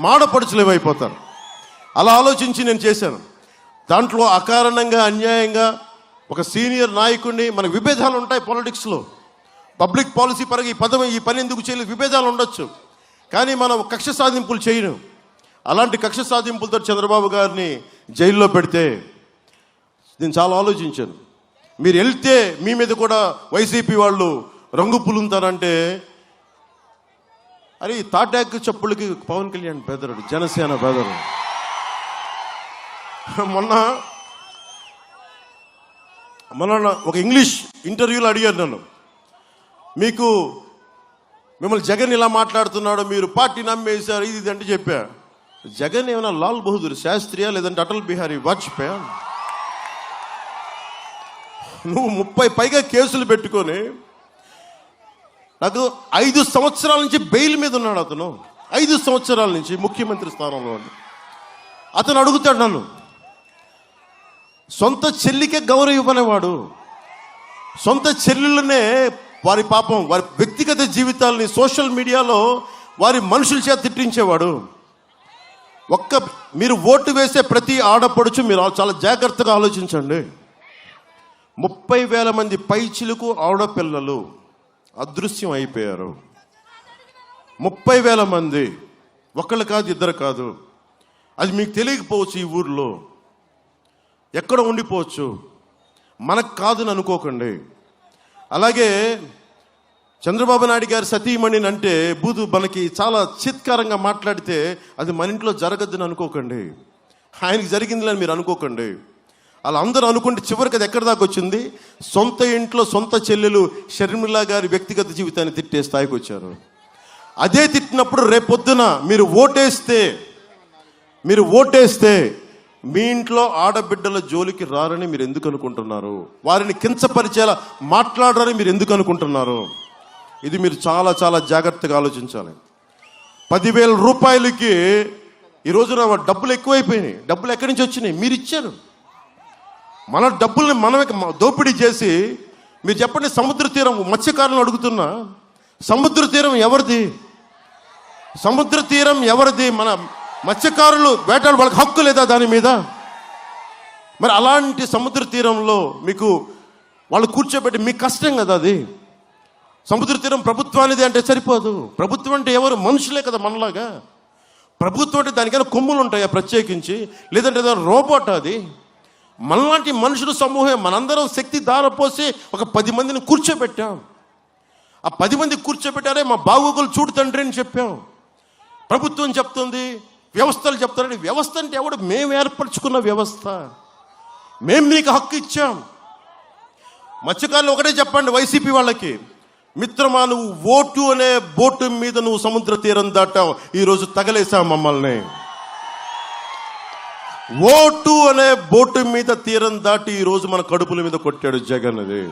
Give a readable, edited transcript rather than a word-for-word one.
మాడపడుచులేమైపోతారు. అలా ఆలోచించి నేను చేశాను. దాంట్లో అకారణంగా అన్యాయంగా ఒక సీనియర్ నాయకుడిని, మనకు విభేదాలు ఉంటాయి పాలిటిక్స్లో, పబ్లిక్ పాలసీ పరంగా ఈ పని ఎందుకు చేయలేదు, విభేదాలు ఉండొచ్చు, కానీ మనం కక్ష సాధింపులు చేయను. అలాంటి కక్ష సాధింపులతో చంద్రబాబు గారిని జైల్లో పెడితే నేను చాలా ఆలోచించాను. మీరు వెళ్తే మీ మీద కూడా వైసీపీ వాళ్ళు రంగు పులుంతారంటే, అరే తాటాక్ చెప్పులకి పవన్ కళ్యాణ్ బెదరడు, జనసేన బెదరు. మొన్న ఒక ఇంగ్లీష్ ఇంటర్వ్యూలో అడిగారు నన్ను, మిమ్మల్ని జగన్ ఇలా మాట్లాడుతున్నాడు, మీరు పార్టీ నమ్మేశారు, ఇది అంటే చెప్పా. జగన్ ఏమైనా లాల్ బహదూర్ శాస్త్రియా లేదంటే అటల్ బిహారీ వాజ్పేయా? నువ్వు 30 పైగా కేసులు పెట్టుకొని నాకు 5 సంవత్సరాల నుంచి బెయిల్ మీద ఉన్నాడు అతను. 5 సంవత్సరాల నుంచి ముఖ్యమంత్రి స్థానంలో ఉంది. అతను అడుగుతాడు నన్ను, సొంత చెల్లికే గౌరవం ఇవ్వనేవాడు, సొంత చెల్లెళ్ళనే వారి పాపం వారి వ్యక్తిగత జీవితాలని సోషల్ మీడియాలో వారి మనుషుల చేత తిట్టించేవాడు. మీరు ఓటు వేసే ప్రతి ఆడపడుచు మీరు చాలా జాగ్రత్తగా ఆలోచించండి. 30,000 మంది పైచిలకు ఆడపిల్లలు అదృశ్యం అయిపోయారు. 30,000 మంది, ఒకళ్ళు కాదు, ఇద్దరు కాదు. అది మీకు తెలియకపోవచ్చు, ఈ ఊర్లో ఎక్కడ ఉండిపోవచ్చు, మనకు కాదని అనుకోకండి. అలాగే చంద్రబాబు నాయుడు గారి సతీమణిని అంటే మనకి చాలా చిత్కారంగా మాట్లాడితే అది మన ఇంట్లో జరగద్దని అనుకోకండి, ఆయనకి జరిగిందని మీరు అనుకోకండి. అలా అందరూ అనుకుంటే చివరికి అది ఎక్కడి దాకా వచ్చింది, సొంత ఇంట్లో సొంత చెల్లెలు షర్మిలా గారి వ్యక్తిగత జీవితాన్ని తిట్టే స్థాయికి వచ్చారు. అదే తిట్టినప్పుడు రేపొద్దున మీరు ఓటేస్తే మీ ఇంట్లో ఆడబిడ్డల జోలికి రారని మీరు ఎందుకు అనుకుంటున్నారు? వారిని కించపరిచేలా మాట్లాడరని మీరు ఎందుకు అనుకుంటున్నారు? ఇది మీరు చాలా చాలా జాగ్రత్తగా ఆలోచించాలి. 10,000 రూపాయలకి ఈ రోజున డబ్బులు ఎక్కువైపోయినాయి. డబ్బులు ఎక్కడి నుంచి వచ్చినాయి? మీరు ఇచ్చారు. మన డబ్బుల్ని మనమే దోపిడీ చేసి, మీరు చెప్పండి, సముద్ర తీరం మత్స్యకారులను అడుగుతున్నా, సముద్ర తీరం ఎవరిది? సముద్ర తీరం ఎవరిది? మన మత్స్యకారులు వేటాడు, వాళ్ళకి హక్కు లేదా దాని మీద? మరి అలాంటి సముద్ర తీరంలో వాళ్ళు కూర్చోబెట్టి మీకు కష్టం కదా అది. సముద్ర తీరం ప్రభుత్వానిది అంటే సరిపోదు. ప్రభుత్వం అంటే ఎవరు? మనుషులే కదా మనలాగా. ప్రభుత్వం అంటే దానికైనా కొమ్ములు ఉంటాయా ప్రత్యేకించి? లేదంటే ఏదైనా రోబోట్? అది మనలాంటి మనుషుల సమూహం. మనందరం శక్తి దారపోసి ఒక 10 మందిని కూర్చోబెట్టాం. ఆ 10 మంది కూర్చోబెట్టారే మా బాగోగులు చూడు తండ్రి అని చెప్పాం. ప్రభుత్వం చెప్తుంది, వ్యవస్థలు చెప్తారండి. వ్యవస్థ అంటే ఎవడు? మేము ఏర్పరచుకున్న వ్యవస్థ, మేము నీకు హక్కు ఇచ్చాం. మత్స్యకారులు ఒకటే చెప్పండి వైసీపీ వాళ్ళకి, మిత్రమా, నువ్వు ఓటు అనే బోటు మీద నువ్వు సముద్ర తీరం దాటావు, ఈరోజు తగలేసావు మమ్మల్ని. ఓటు అనే బోటు మీద తీరం దాటి ఈరోజు మన కడుపుల మీద కొట్టాడు జగన్. అది